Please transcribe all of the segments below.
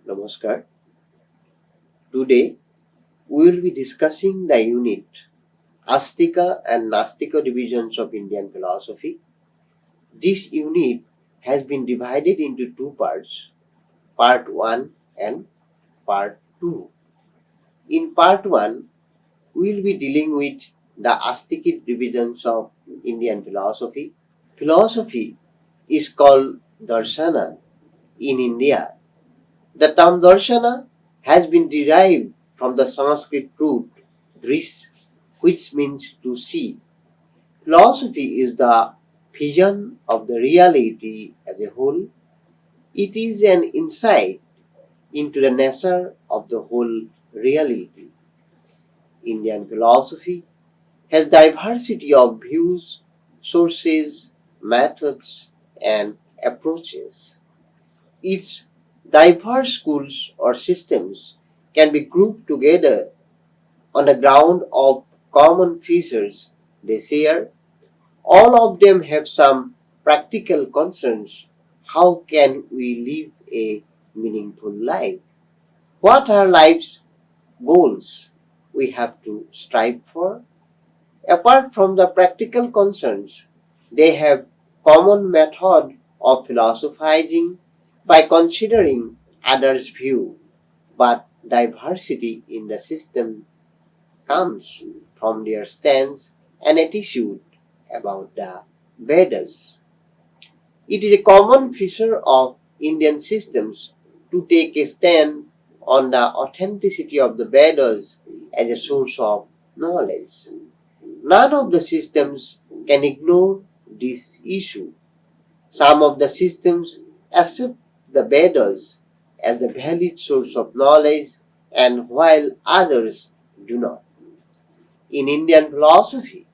Namaskar. Today we will be discussing the unit Astika and Nastika divisions of Indian philosophy. This unit has been divided into two parts, part 1 and part 2. In part 1, we will be dealing with the Astikic divisions of Indian philosophy. Philosophy is called Darshana in India. The term darshana has been derived from the Sanskrit root dris, which means to see. Philosophy is the vision of the reality as a whole. It is an insight into the nature of the whole reality. Indian philosophy has diversity of views, sources, methods, and approaches. Its diverse schools or systems can be grouped together on the ground of common features they share. All of them have some practical concerns. How can we live a meaningful life? What are life's goals we have to strive for? Apart from the practical concerns, they have common method of philosophizing by considering others' view, but diversity in the system comes from their stance and attitude about the Vedas. It is a common feature of Indian systems to take a stand on the authenticity of the Vedas as a source of knowledge. None of the systems can ignore this issue. Some of the systems accept the Vedas as the valid source of knowledge, and while others do not. In Indian philosophy,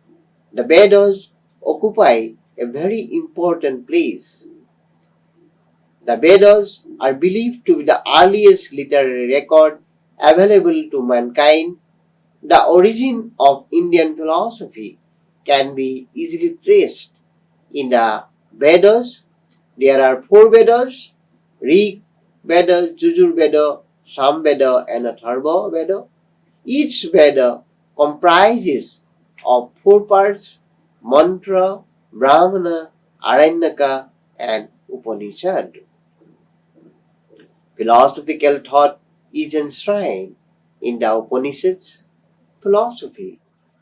the Vedas occupy a very important place. The Vedas are believed to be the earliest literary record available to mankind. The origin of Indian philosophy can be easily traced in the Vedas. There are four Vedas: Rig Veda, Jujur Veda, Sam Veda, and Atharva Veda. Each Veda comprises of four parts: Mantra, Brahmana, Aranyaka, and Upanishad. Philosophical thought is enshrined in the Upanishads. Philosophy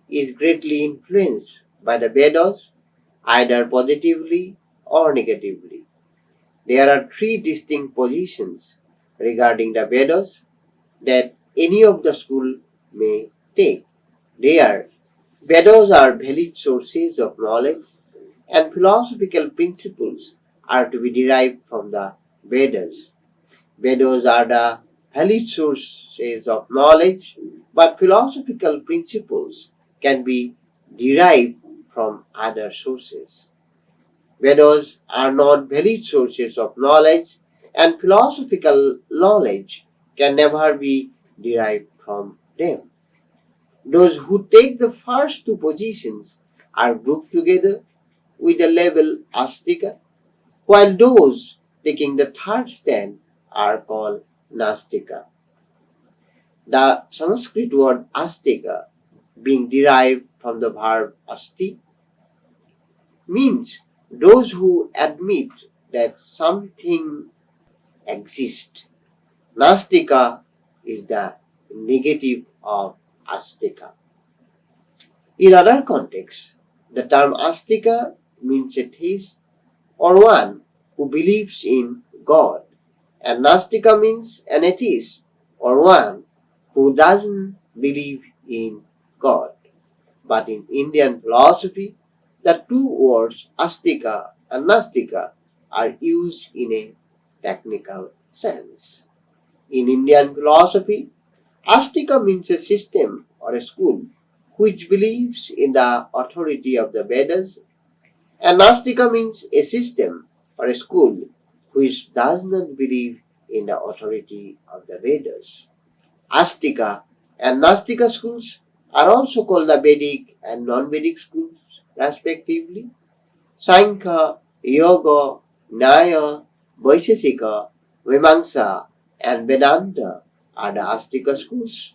is greatly influenced by the Vedas, either positively or negatively. There are three distinct positions regarding the Vedas that any of the school may take. They are Vedas are valid sources of knowledge, and philosophical principles are to be derived from the Vedas. Vedas are the valid sources of knowledge, but philosophical principles can be derived from other sources. Vedas are not valid sources of knowledge, and philosophical knowledge can never be derived from them. Those who take the first two positions are grouped together with the label Astika, while those taking the third stand are called Nastika. The Sanskrit word Astika, being derived from the verb asti, means those who admit that something exists. Nastika is the negative of Astika. In other contexts, the term Astika means a theist or one who believes in God, and Nastika means an atheist or one who doesn't believe in God. But in Indian philosophy, the two words Astika and Nastika are used in a technical sense. In Indian philosophy, Astika means a system or a school which believes in the authority of the Vedas, and Nastika means a system or a school which does not believe in the authority of the Vedas. Astika and Nastika schools are also called the Vedic and non-Vedic schools, respectively. Sankhya, Yoga, Nyaya, Vaisheshika, Vimamsa, and Vedanta are the Astika schools,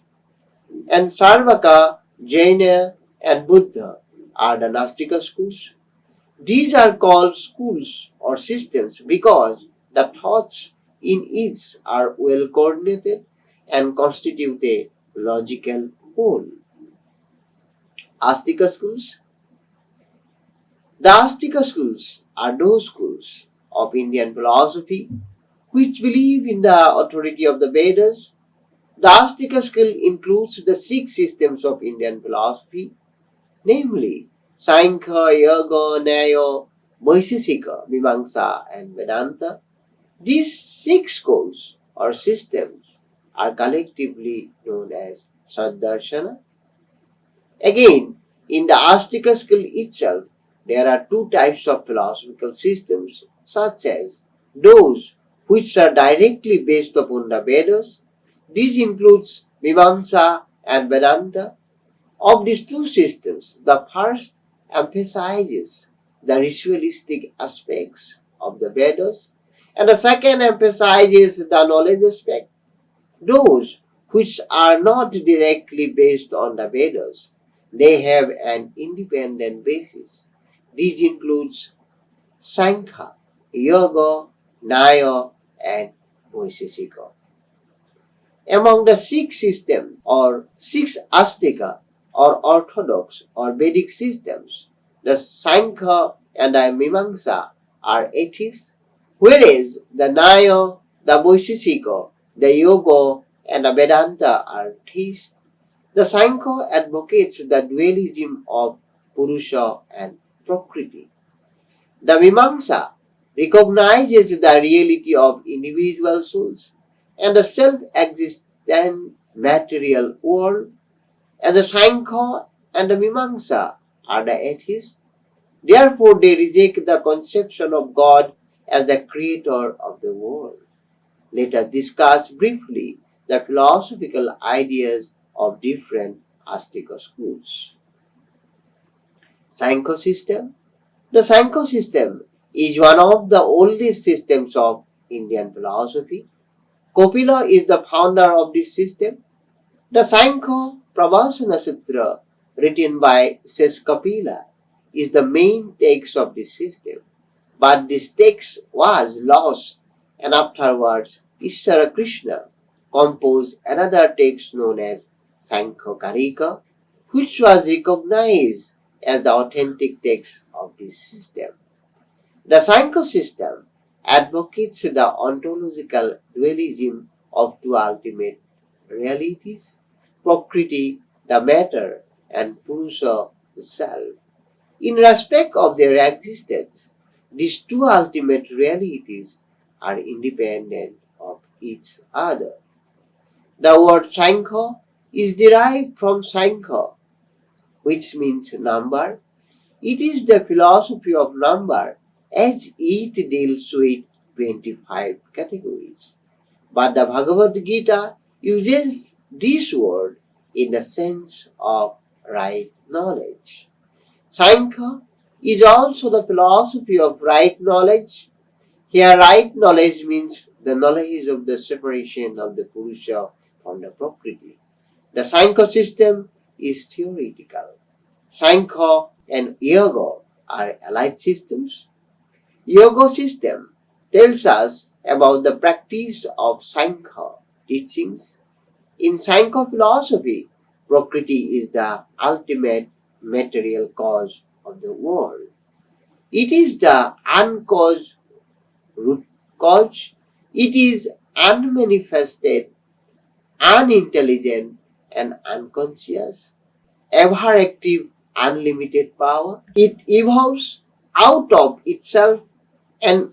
and Sarvaka, Jaina, and Buddha are the Nastika schools. These are called schools or systems because the thoughts in each are well coordinated and constitute a logical whole. Astika schools. The Astika schools are those schools of Indian philosophy which believe in the authority of the Vedas. The Astika school includes the six systems of Indian philosophy, namely Sankhya, Yoga, Nyaya, Vaisheshika, Mimamsa, and Vedanta. These six schools or systems are collectively known as Saddarshana. Again, in the Astika school itself, there are two types of philosophical systems, such as those which are directly based upon the Vedas. This includes Mimamsa and Vedanta. Of these two systems, the first emphasizes the ritualistic aspects of the Vedas, and the second emphasizes the knowledge aspect. Those which are not directly based on the Vedas, they have an independent basis. These includes Sankhya, Yoga, Nyaya, and Vaisheshika. Among the six systems or six Astika or orthodox or Vedic systems, the Sankhya and the Mimamsa are atheists, whereas the Nyaya, the Vaisheshika, the Yoga, and the Vedanta are theists. The Sankhya advocates the dualism of Purusha and Prakriti. The Mimamsa recognizes the reality of individual souls and the self-existent material world. As the Sankhya and the Mimamsa are the atheists, therefore they reject the conception of God as the creator of the world. Let us discuss briefly the philosophical ideas of different Astika schools. Sankhya system. The Sankhya system is one of the oldest systems of Indian philosophy. Kapila is the founder of this system. The Sankhya Pravasana Sutra, written by Sesha Kapila, is the main text of this system. But this text was lost, and afterwards Ishvara Krishna composed another text known as Sankhya Karika, which was recognized as the authentic text of this system. The Sankhya system advocates the ontological dualism of two ultimate realities, Prakriti, the matter, and Purusha, the self. In respect of their existence, these two ultimate realities are independent of each other. The word Sankhya is derived from Sankhya, which means number. It is the philosophy of number as it deals with 25 categories. But the Bhagavad Gita uses this word in the sense of right knowledge. Sankhya is also the philosophy of right knowledge. Here, right knowledge means the knowledge of the separation of the Purusha from the Prakriti. The Sankhya system is theoretical. Sankhya and Yoga are allied systems. Yoga system tells us about the practice of Sankhya teachings. In Sankhya philosophy, Prakriti is the ultimate material cause of the world. It is the uncaused root cause. It is unmanifested, unintelligent, and unconscious, ever active, unlimited power. It evolves out of itself and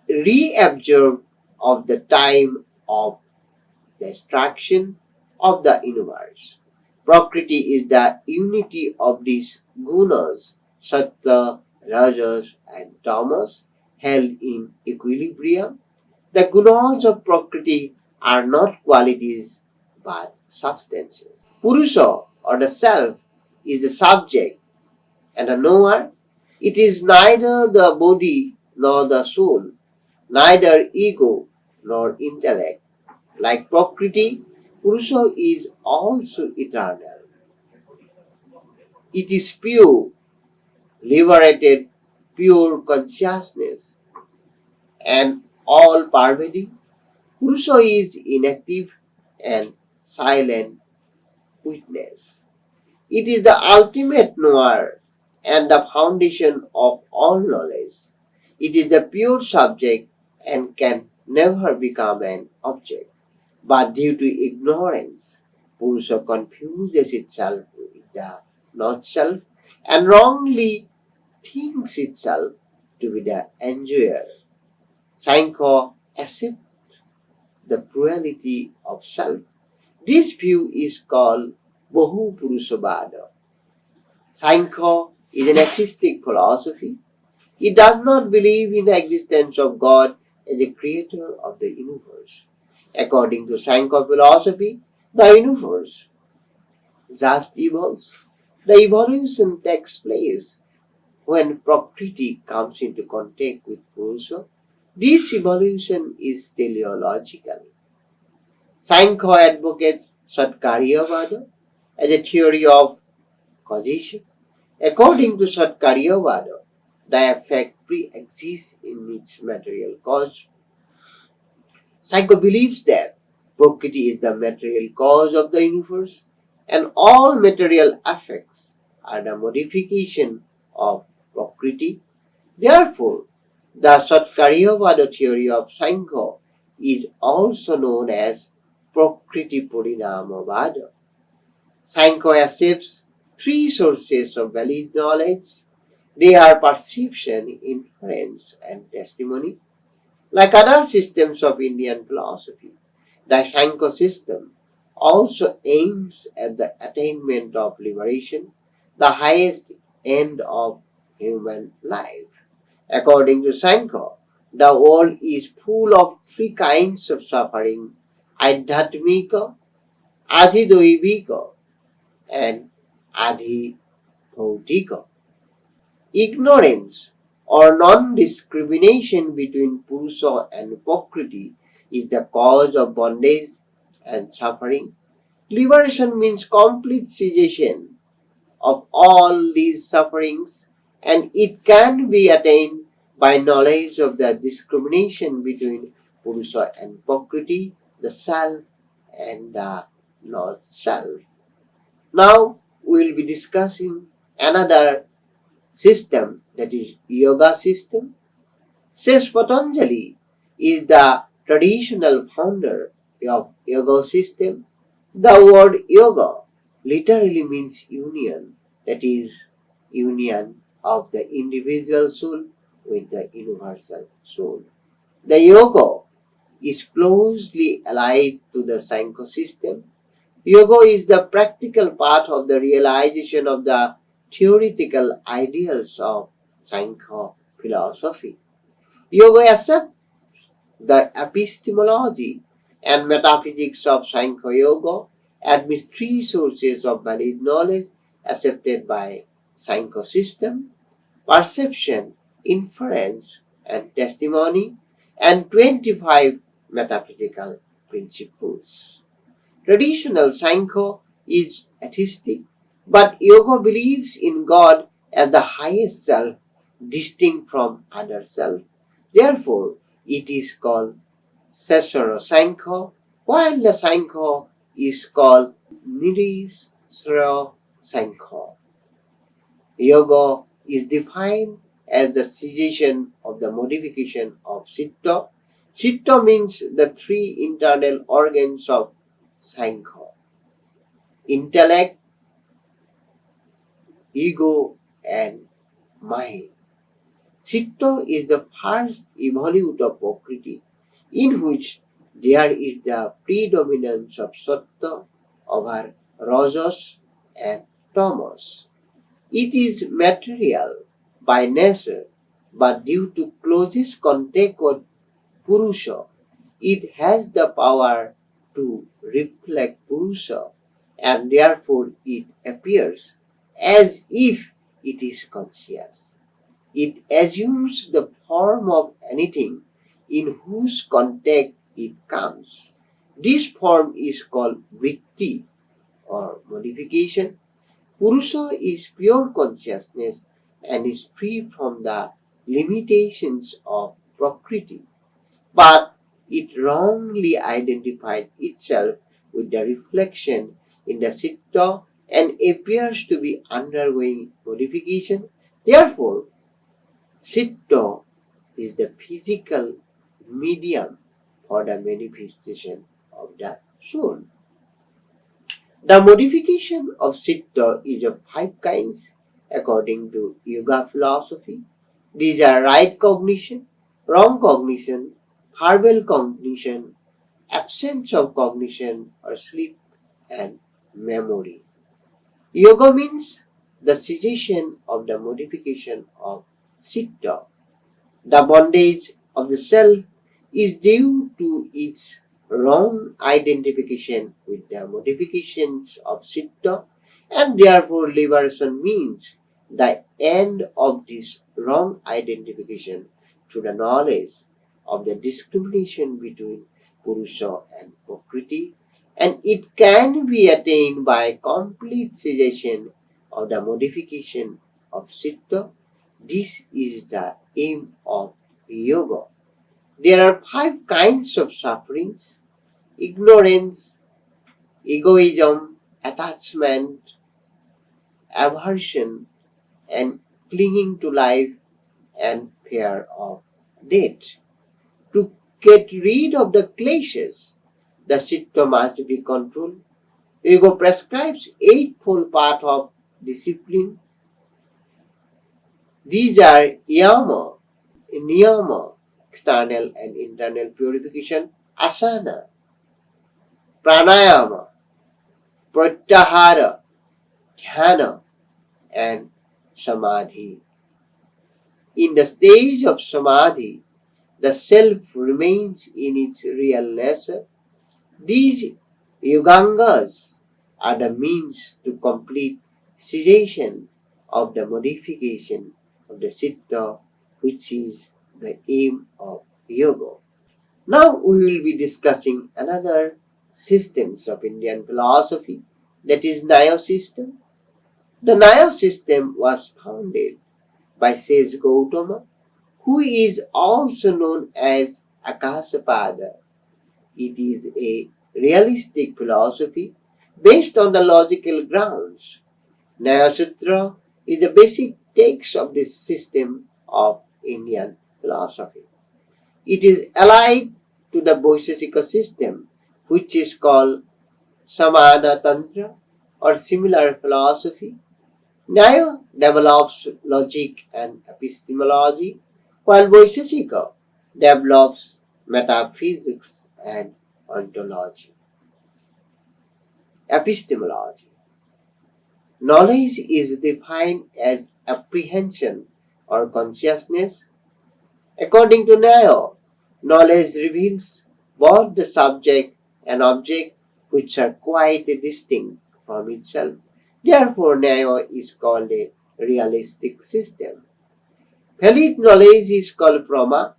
reabsorbs of the time of destruction of the universe. Prakriti is the unity of these gunas, sattva, rajas, and tamas, held in equilibrium. The gunas of Prakriti are not qualities but substances. Purusha or the self is the subject and the knower. It is neither the body nor the soul, neither ego nor intellect. Like Prakriti, Purusha is also eternal. It is pure, liberated, pure consciousness, and all pervading. Purusha is inactive and silent witness. It is the ultimate knower and the foundation of all knowledge. It is the pure subject and can never become an object. But due to ignorance, Purusha confuses itself with the not self and wrongly thinks itself to be the enjoyer. Sankhya accepts the plurality of self. This view is called Bahu Purushabada. Sankhya is an atheistic philosophy. It does not believe in the existence of God as a creator of the universe. According to Sankhya philosophy, the universe just evolves. The evolution takes place when Prakriti comes into contact with Purusha. This evolution is teleological. Sankhya advocates Satkaryavada as a theory of causation. According to Satkaryavada, the effect pre-exists in its material cause. Psycho believes that Prakriti is the material cause of the universe and all material effects are the modification of Prakriti. Therefore, the Satkaryavada theory of Sankhya is also known as Prakriti Parinamavada. Sankhya accepts three sources of valid knowledge. They are perception, inference, and testimony. Like other systems of Indian philosophy, the Sankhya system also aims at the attainment of liberation, the highest end of human life. According to Sankhya, the world is full of three kinds of suffering: Adhyatmika, Adhidoivika, and Adhibhautika. Ignorance or non-discrimination between Purusha and Prakriti is the cause of bondage and suffering. Liberation means complete cessation of all these sufferings, and it can be attained by knowledge of the discrimination between Purusha and Prakriti, the self and the not self. Now we will be discussing another system, that is yoga system. Says Patanjali is the traditional founder of yoga system. The word yoga literally means union, that is union of the individual soul with the universal soul. The yoga is closely allied to the Sankhya system. Yoga is the practical part of the realization of the theoretical ideals of Sankhya philosophy. Yoga accepts the epistemology and metaphysics of Sankhya Yoga, admits three sources of valid knowledge accepted by Sankhya system: perception, inference, and testimony, and 25 metaphysical principles. Traditional Sankhya is atheistic, but Yoga believes in God as the highest self, distinct from other self. Therefore, it is called Sasara Sankhya, while the Sankhya is called Nirisara Sankhya. Yoga is defined as the cessation of the modification of Citta. Citta means the three internal organs of Sankhya: intellect, ego, and mind. Citta is the first evolute of Prakriti, in which there is the predominance of Sattva over Rajas and Tamas. It is material by nature, but due to closest contact with Purusha, it has the power to reflect Purusha, and therefore it appears as if it is conscious. It assumes the form of anything in whose contact it comes. This form is called vritti or modification. Purusha is pure consciousness and is free from the limitations of Prakriti, but it wrongly identifies itself with the reflection in the citta and appears to be undergoing modification. Therefore, citta is the physical medium for the manifestation of the soul. The modification of citta is of five kinds according to yoga philosophy. These are right cognition, wrong cognition, verbal cognition, absence of cognition or sleep, and memory. Yoga means the cessation of the modification of citta. The bondage of the self is due to its wrong identification with the modifications of citta, and therefore liberation means the end of this wrong identification through the knowledge of the discrimination between Purusha and Prakriti, and it can be attained by complete cessation of the modification of citta. This is the aim of yoga. There are five kinds of sufferings: ignorance, egoism, attachment, aversion, and clinging to life, and fear of death. To get rid of the kleshas, the citta must be controlled. Yoga prescribes eightfold path of discipline. These are yama, niyama, external and internal purification; asana, pranayama, pratyahara, dhyana, and samadhi. In the stage of samadhi, the self remains in its real nature. These yogangas are the means to complete cessation of the modification of the citta, which is the aim of yoga. Now we will be discussing another systems of Indian philosophy, that is Nyaya system. The Nyaya system was founded by sage Gautama, who is also known as Akasapada. It is a realistic philosophy based on the logical grounds. Nyaya Sutra is the basic text of this system of Indian philosophy. It is allied to the Vaisheshika system, which is called Samana Tantra or similar philosophy. Nyaya develops logic and epistemology, while Vaisheshika develops metaphysics and ontology. Epistemology. Knowledge is defined as apprehension or consciousness. According to Nyaya, knowledge reveals both the subject and object, which are quite distinct from itself. Therefore, Nyaya is called a realistic system. Valid knowledge is called Prama,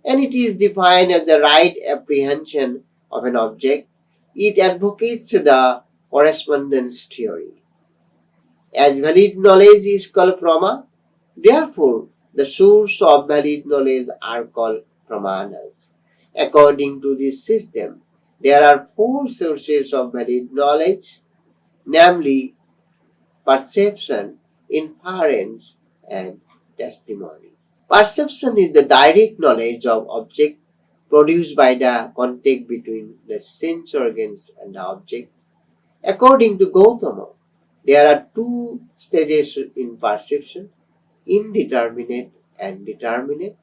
and it is defined as the right apprehension of an object. It advocates the correspondence theory. As valid knowledge is called Prama, therefore the source of valid knowledge are called Pramanas. According to this system, there are four sources of valid knowledge, namely perception, inference, and testimony. Perception is the direct knowledge of object produced by the contact between the sense organs and the object. According to Gautama, there are two stages in perception: indeterminate and determinate.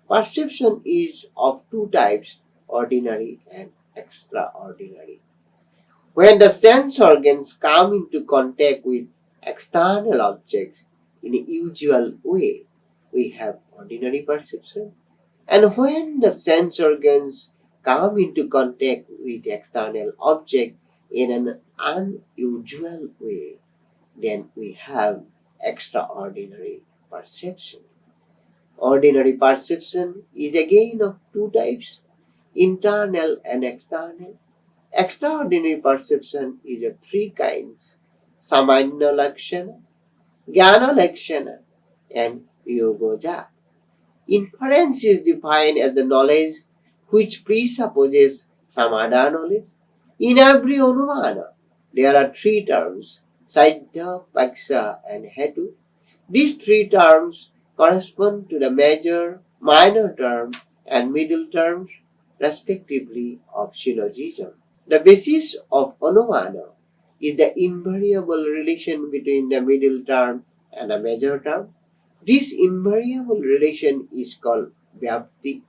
Perception is of two types: ordinary and extraordinary. When the sense organs come into contact with external objects in a usual way, we have ordinary perception. And when the sense organs come into contact with external object in an unusual way, then we have extraordinary perception. Ordinary perception is again of two types: internal and external. Extraordinary perception is of three kinds: Samanya Lakshana, Jnana Lakshana, and Yogoja. Inference is defined as the knowledge which presupposes some other knowledge. In every Anumana, there are three terms: Saddha, Paksha, and Hetu. These three terms correspond to the major, minor term, and middle terms, respectively, of syllogism. The basis of Anumana is the invariable relation between the middle term and the major term. This invariable relation is called Vyapti.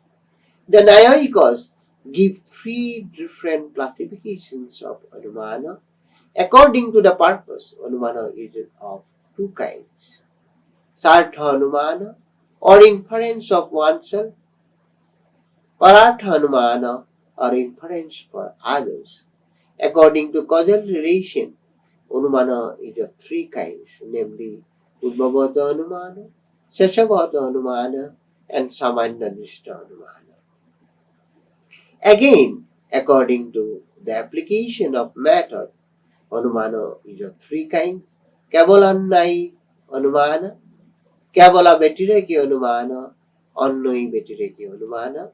The Nayayikos give three different classifications of Anumana. According to the purpose, Anumana is of two kinds: Sartha Anumana, or inference of oneself; Paratha Anumana, or inference for others. According to causal relation, Anumana is of three kinds, namely Udbhavata Anumana, Sesavata Anumana, and Samannadrishta Anumana. Again, according to the application of method, Anumana is of three kinds: Kevalannai Anumana, Kevala Betireki Anumana, Annai Betireki Anumana.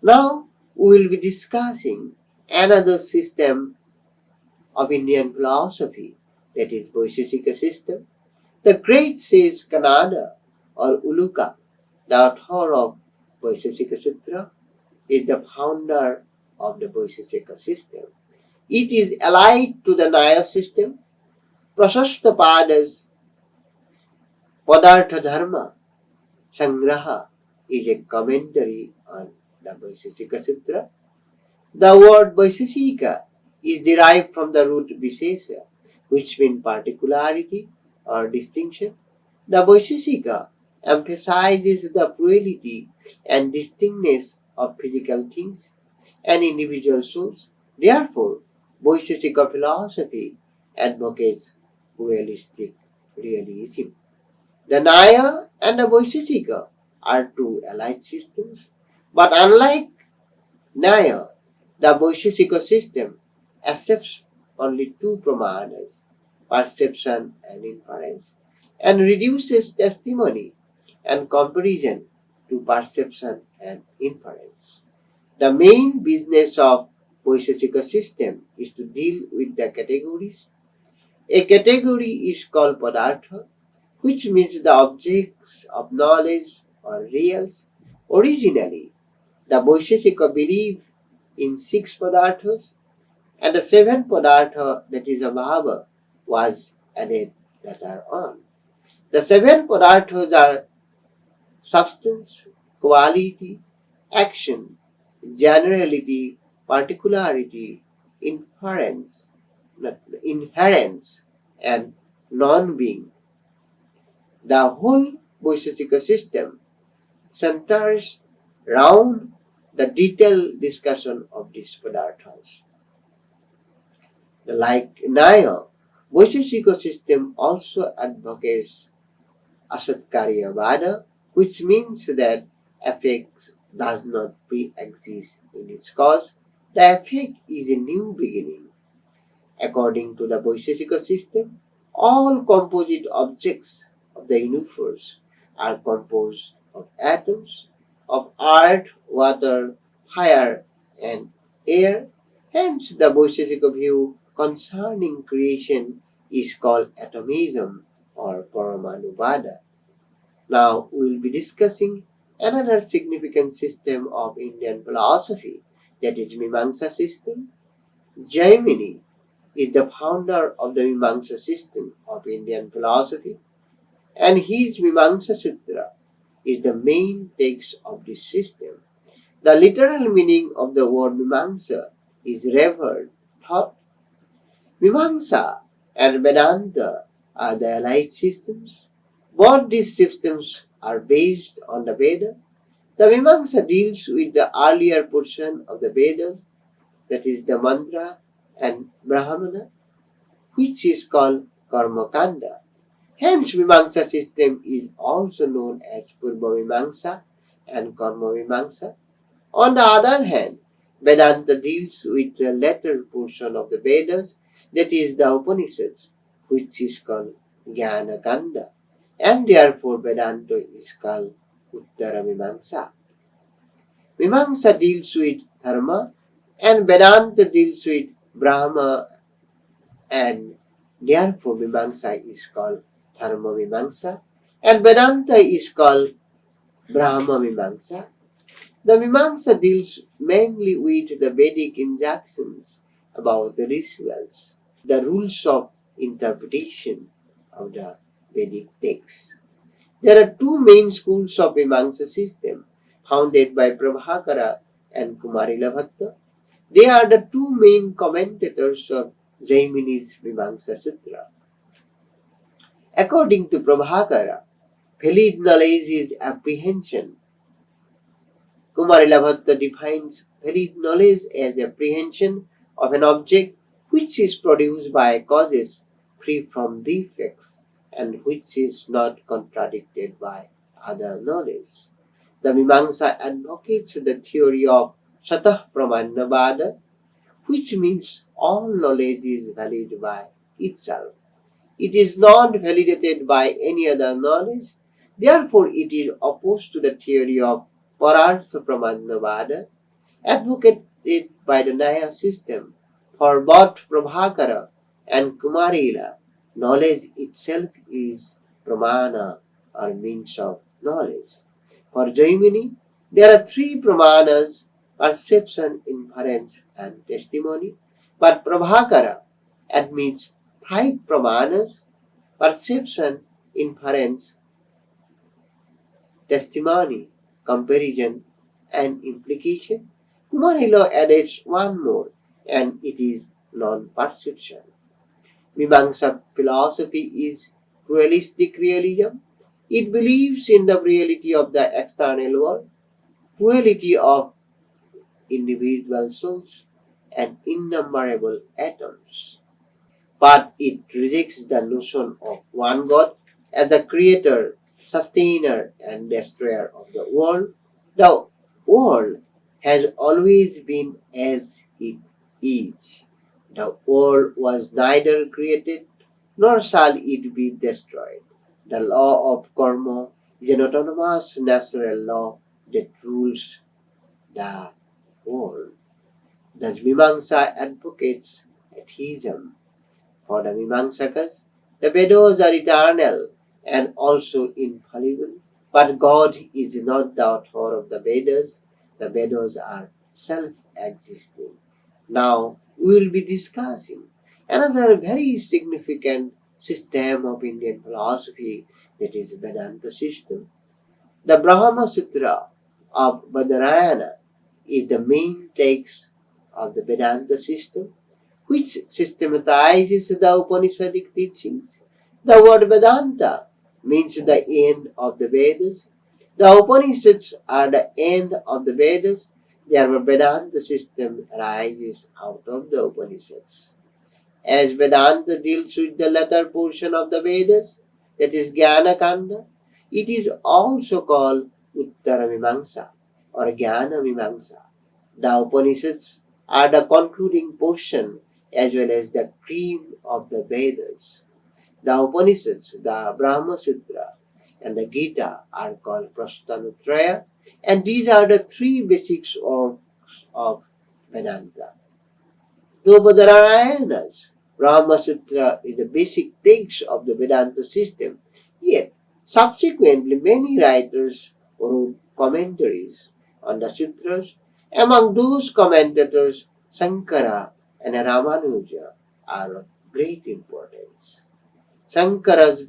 Now we will be discussing another system of Indian philosophy, that is Vaisheshika system. The great sage Kanada or Uluka, the author of Vaisheshika Sutra, is the founder of the Vaisheshika system. It is allied to the Nyaya system. Prasastapada's Padartha Dharma Sangraha is a commentary on the Vaisheshika Sutra. The word Vaisheshika is derived from the root Vishesha, which means particularity or distinction. The Vaisheshika emphasizes the plurality and distinctness of physical things and individual souls. Therefore, Vaisheshika philosophy advocates pluralistic realism. The Nyaya and the Vaisheshika are two allied systems, but unlike Nyaya, the Vaisheshika system accepts only two pramanas, perception and inference, and reduces testimony and comparison to perception and inference. The main business of Vaisheshika system is to deal with the categories. A category is called Padartha, which means the objects of knowledge or reals. Originally, the Vaisheshika believed in six Padarthas, and the seventh Padartha, that is Abhava, was added later on. The seven Padarthas are substance, quality, action, generality, particularity, inference, inherence, and non-being. The whole Vaisheshika system centers round the detailed discussion of these Padarthas. Like Nyaya, Vaisheshika system also advocates Asatkaryavada, which means that effect does not pre-exist in its cause. The effect is a new beginning. According to the Vaisheshika system, all composite objects of the universe are composed of atoms of earth, water, fire, and air. Hence, the Vaisheshika view concerning creation is called atomism or Paramanuvada. Now, we will be discussing another significant system of Indian philosophy, that is Mimamsa system. Jaimini is the founder of the Mimamsa system of Indian philosophy, and his Mimamsa Sutra is the main text of this system. The literal meaning of the word Mimamsa is revered thought. Mimamsa and Vedanta are the allied systems. Both these systems are based on the Veda. The Mimamsa deals with the earlier portion of the Vedas, that is the mantra and Brahmana, which is called Karmakanda. Hence, Mimamsa system is also known as Purva Mimamsa and Karma Mimamsa. On the other hand, Vedanta deals with the latter portion of the Vedas, that is the Upanishads, which is called Jnana Kanda, and therefore Vedanta is called Uttara Mimamsa. Mimamsa deals with Dharma, and Vedanta deals with Brahma, and therefore Mimamsa is called Dharma Mimamsa, and Vedanta is called Brahma Mimamsa. The Mimamsa deals mainly with the Vedic injunctions about the rituals, the rules of interpretation of the Vedic texts. There are two main schools of Mimamsa system founded by Prabhakara and Kumarila Bhatta. They are the two main commentators of Jaimini's Mimamsa Sutra. According to Prabhakara, valid knowledge is apprehension. Kumarila Bhatta defines valid knowledge as apprehension of an object which is produced by causes free from defects and which is not contradicted by other knowledge. The Mimamsa advocates the theory of Satah Pramanyavada, which means all knowledge is valid by itself. It is not validated by any other knowledge. Therefore, it is opposed to the theory of Parartha Pramanyavada advocated by the Nyaya system. For both Prabhakara and Kumarila, knowledge itself is pramana or means of knowledge. For Jaimini, there are three pramanas: perception, inference, and testimony. But Prabhakara admits five pramanas: perception, inference, testimony, comparison, and implication. Kumarila adds one more, and it is non-perception. Mimamsa philosophy is realistic realism. It believes in the reality of the external world, reality of individual souls, and innumerable atoms. But it rejects the notion of one God as the creator, sustainer, and destroyer of the world. The world has always been as it is. The world was neither created nor shall it be destroyed. The law of karma is an autonomous natural law that rules the world. Thus, Mimamsa advocates atheism. For the Mimamsakas, the Vedas are eternal and also infallible. But God is not the author of the Vedas. The Vedas are self-existing. Now we will be discussing another very significant system of Indian philosophy, that is Vedanta system. The Brahma Sutra of Badarayana is the main text of the Vedanta system, which systematizes the Upanishadic teachings. The word Vedanta means the end of the Vedas. The Upanishads are the end of the Vedas. Therefore, Vedanta system arises out of the Upanishads. As Vedanta deals with the latter portion of the Vedas, that is Jnana Kanda, it is also called Uttara Mimamsa or Jnana Mimamsa. The Upanishads are the concluding portion as well as the cream of the Vedas. The Upanishads, the Brahma Sutra, and the Gita are called Prasthanutraya, and these are the three basics of Vedanta. Though Badarayana's Brahma Sutra is the basic text of the Vedanta system, yet subsequently many writers wrote commentaries on the sutras. Among those commentators, Sankara and Ramanuja are of great importance. Sankara's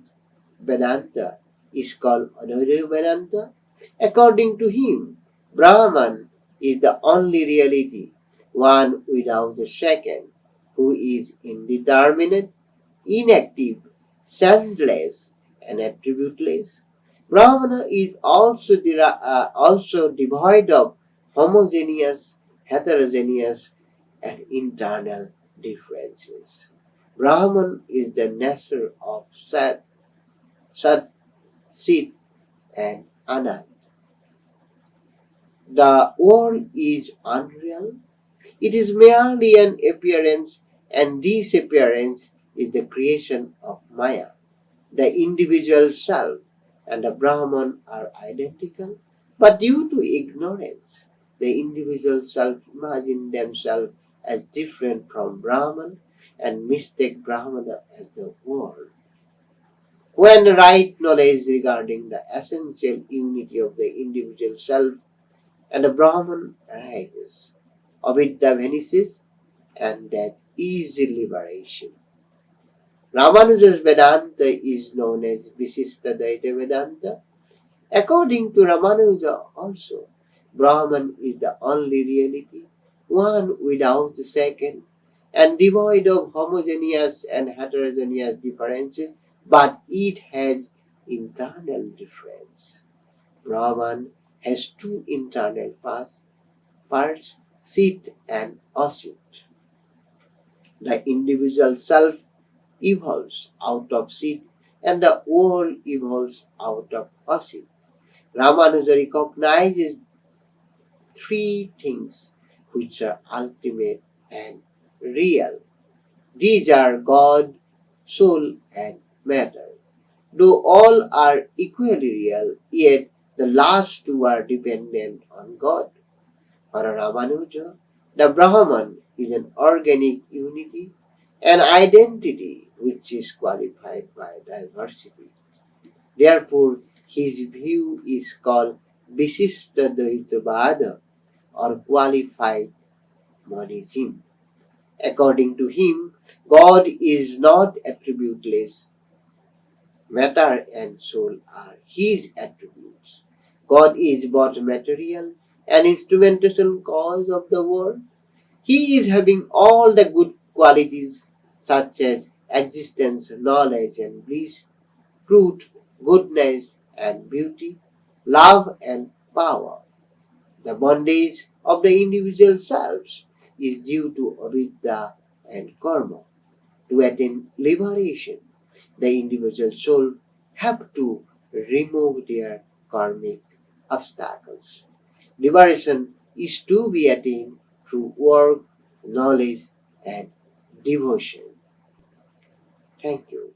Vedanta is called Advaita Vedanta. According to him, Brahman is the only reality, one without the second, who is indeterminate, inactive, senseless, and attributeless. Brahmana is also devoid of homogeneous, heterogeneous, and internal differences. Brahman is the nature of Sat, Sit, and Anand. The world is unreal. It is merely an appearance, and this appearance is the creation of Maya. The individual self and the Brahman are identical, but due to ignorance, the individual self imagine themselves as different from Brahman and mistake Brahmana as the world. When right knowledge regarding the essential unity of the individual self and the Brahman arises, avidya vanishes, and that is liberation. Ramanuja's Vedanta is known as Visista Dvaita Vedanta. According to Ramanuja also, Brahman is the only reality, one without the second, and devoid of homogeneous and heterogeneous differences, but it has internal difference. Brahman has two internal parts, sit and asit. The individual self evolves out of sit, and the world evolves out of asit. Ramanuja recognizes three things which are ultimate and real. These are God, soul, and matter. Though all are equally real, yet the last two are dependent on God. For Ramanuja, the Brahman is an organic unity, an identity which is qualified by diversity. Therefore, his view is called Visishta Dvaitavada or qualified monism. According to him, God is not attributeless. Matter and soul are his attributes. God is both material and instrumental cause of the world. He is having all the good qualities such as existence, knowledge and bliss, truth, goodness and beauty, love and power. The bondage of the individual selves is due to avidya and karma. To attain liberation, the individual soul have to remove their karmic obstacles. Liberation is to be attained through work, knowledge, and devotion. Thank you.